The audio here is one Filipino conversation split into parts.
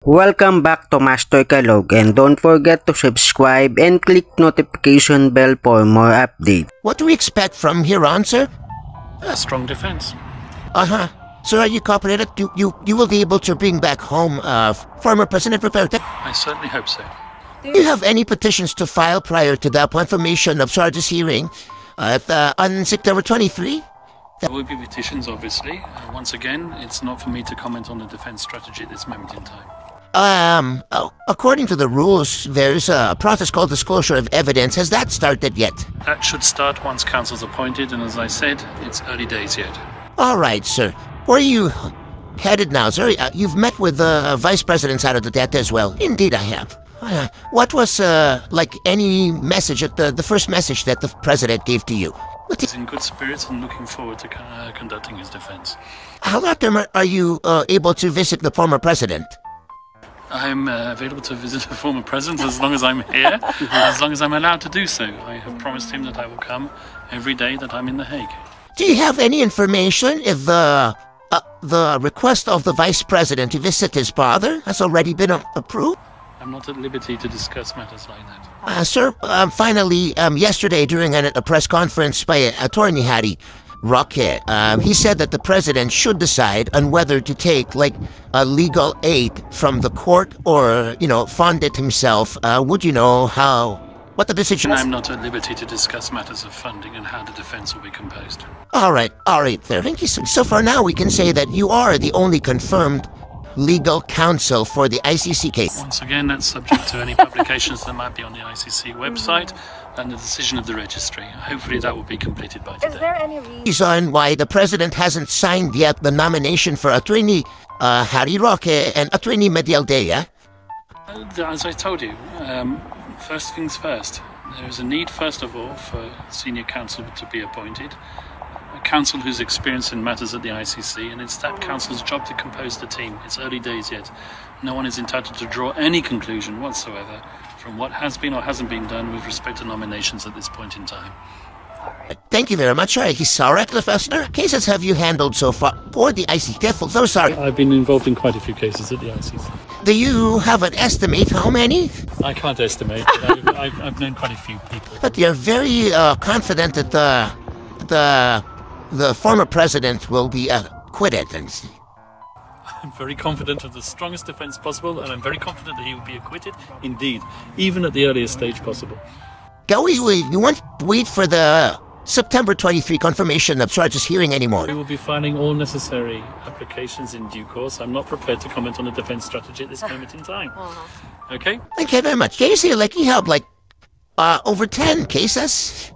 Welcome back to Master Kalog, and don't forget to subscribe and click notification bell for more updates. What do we expect from here on, sir? A strong defense. Sir, are you confident that you will be able to bring back home former President Duterte? I certainly hope so. Do you have any petitions to file prior to the confirmation of charges hearing on September 23? There will be petitions, obviously. Once again, it's not for me to comment on the defense strategy at this moment in time. According to the rules, there's a process called disclosure of evidence. Has that started yet? That should start once council's appointed, and as I said, it's early days yet. All right, sir. Where are you headed now, sir? You've met with the Vice President Sara Duterte as well. Indeed, I have. What was, like, any message, the first message that the President gave to you? He's in good spirits and looking forward to conducting his defense. How often are you able to visit the former President? I'm available to visit the former president as long as I'm here, as long as I'm allowed to do so. I have promised him that I will come every day that I'm in The Hague. Do you have any information if the request of the Vice President to visit his father has already been approved? I'm not at liberty to discuss matters like that. Sir, finally, yesterday during a press conference by Attorney Harry Roque, he said that the president should decide on whether to take, like, a legal aid from the court or, fund it himself. Would you know what the decision is? I'm not at liberty to discuss matters of funding and how the defense will be composed. All right, sir. Thank you. So for now, we can say that you are the only confirmed legal counsel for the ICC case. Once again, that's subject to any publications that might be on the ICC website and the decision of the registry. Hopefully that will be completed by today. Is there any reason why the president hasn't signed yet the nomination for Attorney Harry Roque and Attorney Medial Dea? As I told you, first things first. There is a need, first of all, for senior counsel to be appointed. A counsel who's experienced in matters at the ICC, and it's that counsel's job to compose the team. It's early days yet. No one is entitled to draw any conclusion whatsoever from what has been or hasn't been done with respect to nominations at this point in time. Thank you very much. Sorry, Professor. Cases have you handled so far for the ICC? So sorry. I've been involved in quite a few cases at the ICC. Do you have an estimate how many? I can't estimate. I've known quite a few people. But you're very confident that the former president will be acquitted. I'm very confident of the strongest defense possible, and I'm very confident that he will be acquitted, indeed, even at the earliest stage possible. You won't wait for the September 23 confirmation of charges hearing anymore. We will be filing all necessary applications in due course. I'm not prepared to comment on the defense strategy at this moment in time. Okay? Thank you very much. Can you say, you have, over 10 cases?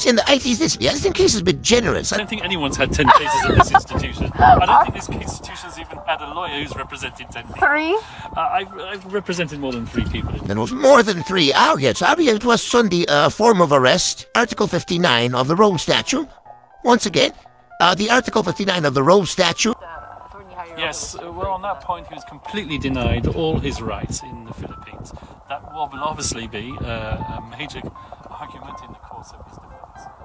In the ICC, yes, the case has been generous. I don't think anyone's had 10 cases at this institution. I don't think this institution's even had a lawyer who's represented 10 people. 3? I've represented more than 3 people. There was more than 3. Yes. It was on the form of arrest, Article 59 of the Rome Statute. Once again, the Article 59 of the Rome Statute. Yes, well, on that point, he was completely denied all his rights in the Philippines. That will obviously be a major argument in the course of his defense.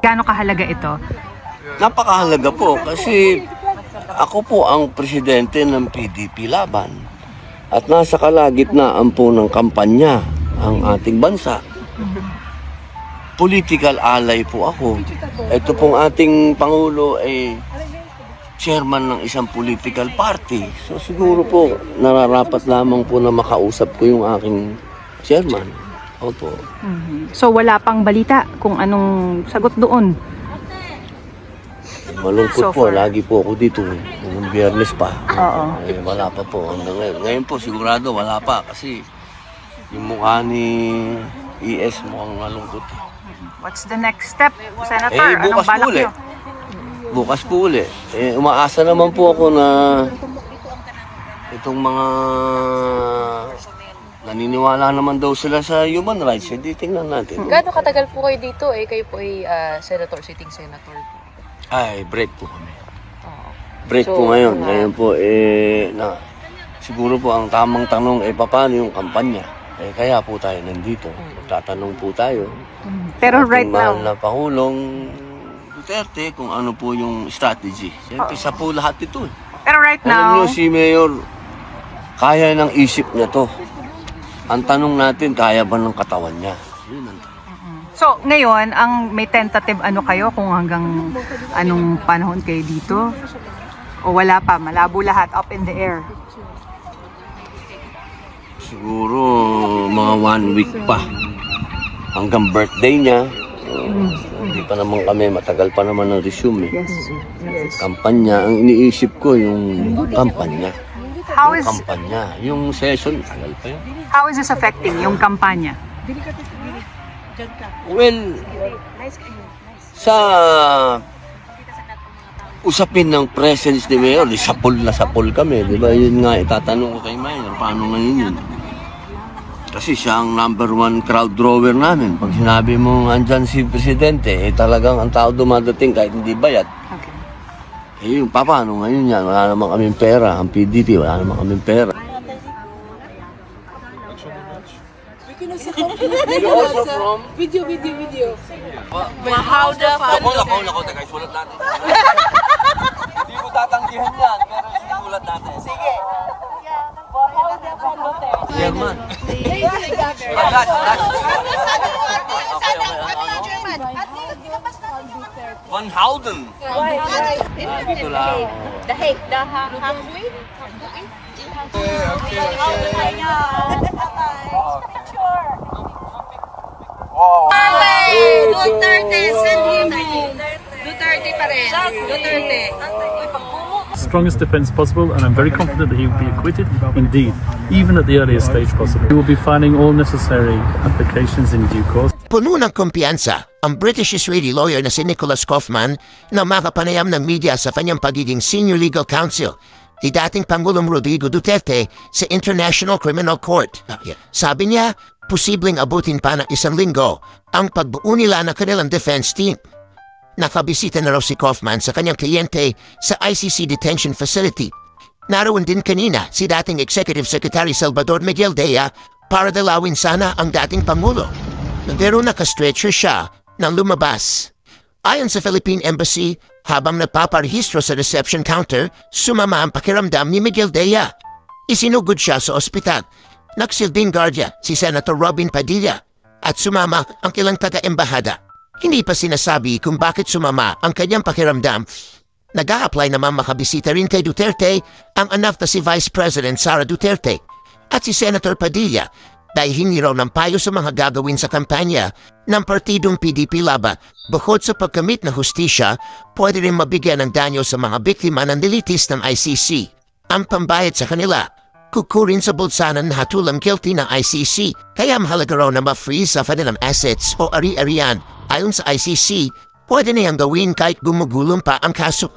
Gaano kahalaga ito? Napakahalaga po kasi ako po ang presidente ng PDP Laban at nasa kalagitnaan po ng kampanya ang ating bansa. Political ally po ako. Ito pong ating Pangulo ay chairman ng isang political party. So siguro po nararapat lamang po na makausap ko yung aking chairman. Opo. So wala pang balita kung anong sagot doon? Malungkot po, lagi po ako dito. Noong Biyernes pa. Oo. Wala pa po hanggang ngayon. Ngayon po sigurado wala pa kasi yung mukha ni ES mukhang malungkot. What's the next step, Senator? Bukas po ulit. Bukas po ulit. Umaasa naman po ako na itong mga naniniwala naman daw sila sa human rights. Hindi, tingnan natin. Gaano katagal po kayo dito? Kayo po ay sitting senator. Ay, break po kami. Break po ngayon. Ngayon po, siguro po ang tamang tanong, paano yung kampanya? Kaya po tayo nandito. Tatanong po tayo. Pero right now, mahal na Pangulong Duterte kung ano po yung strategy. Siyempre, sa po lahat ito. Pero right Alam now, nyo, si Mayor kaya ng isip niya to. Ang tanong natin, kaya ba ng katawan niya? Yun ang tanong. So, ngayon, ang may tentative ano kayo kung hanggang anong panahon kayo dito? O wala pa, malabo lahat, up in the air? Siguro mga 1 week pa. Hanggang birthday niya. Hindi pa naman kami, matagal pa naman ang resume. Kampanya, ang iniisip ko yung kampanya. Kampanya, yung session, tagal pa yun. How is this affecting yung kampanya? Well, sa usapin ng presence ni Mayor, sapol na sapol kami, di ba? Yun nga, itatanong ko kay Mayor, paano ngayon yun? Kasi siya ang #1 crowd drawer namin. Pag sinabi mo andyan si Presidente, talagang ang tao dumadating kahit hindi bayad. Okay. Yung paano ngayon yan? Wala naman kaming pera. Ang PDP, wala naman kaming pera. Video. How the Nako, taga, sulat natin. Hindi ko tatanggihan yan, pero sulat natin. Sige. German. Van Houten. Dito lang. Dahig. Duterte, send him. Duterte pa rin. Duterte. Strongest defense possible, and I'm very confident that he will be acquitted, indeed, even at the earliest stage possible. We will be filing all necessary applications in due course. Puno ng kumpiyansa ang British-Israeli lawyer na si Nicholas Kaufman na makapanayam ng media sa kanyang pagiging senior legal counsel ni dating Pangulong Rodrigo Duterte sa International Criminal Court. Sabi niya, posibleng abutin pa ng 1 linggo ang pagbuo nila ng kanilang defense team. Nakabisita na raw si Kaufman sa kanyang kliyente sa ICC Detention Facility. Naroon din kanina si dating Executive Secretary Salvador Miguel Dea para dalawin sana ang dating Pangulo. Pero naka-stretcher siya nang lumabas. Ayon sa Philippine Embassy, habang nagpaparehistro sa reception counter, sumama ang pakiramdam ni Miguel Dea. Isinugod siya sa ospital. Nagsilbing guardia si Senator Robin Padilla at sumama ang ilang taga-embahada. Hindi pa sinasabi kung bakit sumama ang kanyang pakiramdam. Nag-a-apply naman makabisita rin kay Duterte ang anak na si Vice President Sara Duterte at si Senator Padilla dahil hingi raw ng payo sa mga gagawin sa kampanya ng partidong PDP Laban. Bukod sa pagkamit na hustisya, pwede rin mabigyan ng danyo sa mga biktima ng delitis ng ICC. Ang pambayad sa kanila, kukurin sa bulsanan na hatulang guilty ng ICC, kaya mahalaga raw na ma-freeze sa kanilang assets o ari-arian. Ayon sa ICC, pwede na yung gawin kahit gumugulong pa ang kaso.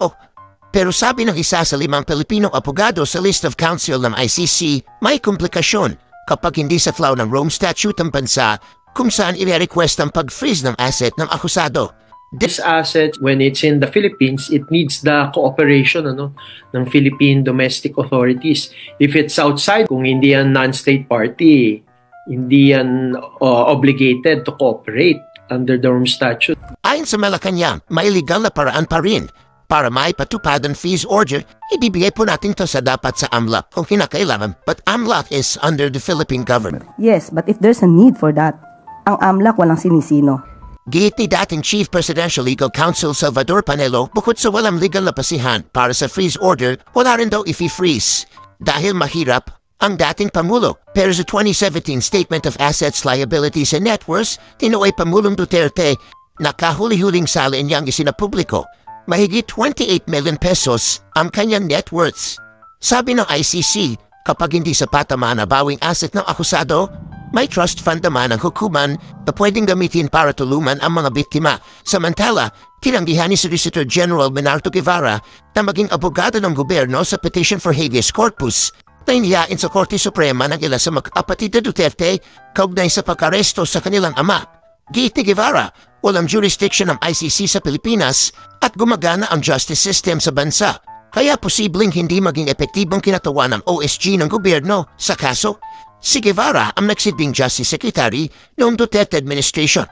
Pero sabi ng isa sa 5 Pilipinong abogado sa list of counsel ng ICC, may komplikasyon kapag hindi sa flow ng Rome Statute ang bansa kung saan i-request ang pag-freeze ng asset ng akusado. This asset, when it's in the Philippines, it needs the cooperation ng Philippine domestic authorities. If it's outside, kung hindi yan non-state party, hindi yan obligated to cooperate under the Rome Statute. Ayon sa Malacanang, may legal na paraan pa rin. Para maipatupad ang fees order, ibibigay po natin to sa dapat sa AMLAC kung kinakailangan. But AMLAC is under the Philippine government. Yes, but if there's a need for that, ang AMLAC walang sinisino. Giit ni dating Chief Presidential Legal Counsel Salvador Panelo, bukod sa walang legal na pasihan para sa freeze order, wala rin daw i-freeze dahil mahirap ang dating Pangulo. Pero sa 2017 Statement of Assets, Liabilities and Net Worth, tinuoy Pangulong Duterte na kahuli-huling salin niyang isinapubliko. Mahigit 28 million pesos ang kanyang net worths. Sabi ng ICC, kapag hindi sapat ang manabawing asset ng akusado, may trust fund naman ang hukuman na pwedeng gamitin para tulungan ang mga biktima. Samantala, tinanggihan ni Solicitor General Menardo Guevara na maging abogado ng gobyerno sa petition for habeas corpus na inihain sa Korte Suprema ng ilan sa magkapatid na Duterte kaugnay sa pag-aresto sa kanilang ama. Giit ni Guevara, walang jurisdiction ng ICC sa Pilipinas at gumagana ang justice system sa bansa. Kaya posibleng hindi maging epektibong kinatawa ng OSG ng gobyerno sa kaso. Si Guevara ang nagsilbing Justice Secretary noong Duterte administration.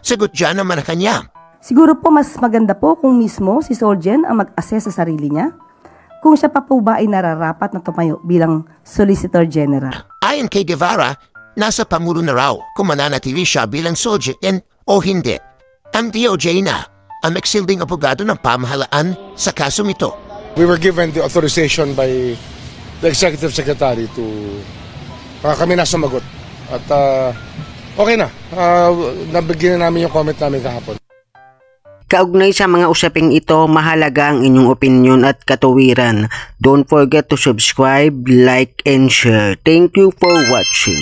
Sagot dyan ang Malacanang. Siguro po mas maganda po kung mismo si Solgen ang mag-assess sa sarili niya kung siya pa po ba ay nararapat na tumayo bilang Solicitor General. Ayon kay Guevara, nasa Pangulo na raw kung mananatili siya bilang SOGIN o hindi. Ang DOJ na ang magsilbing abogado ng pamahalaan sa kasong ito. We were given the authorization by the Executive Secretary to kami na sumagot. At okay na, nabigyan namin yung comment namin kahapon. Kaugnay sa mga usaping ito, mahalaga ang inyong opinion at katuwiran. Don't forget to subscribe, like, and share. Thank you for watching.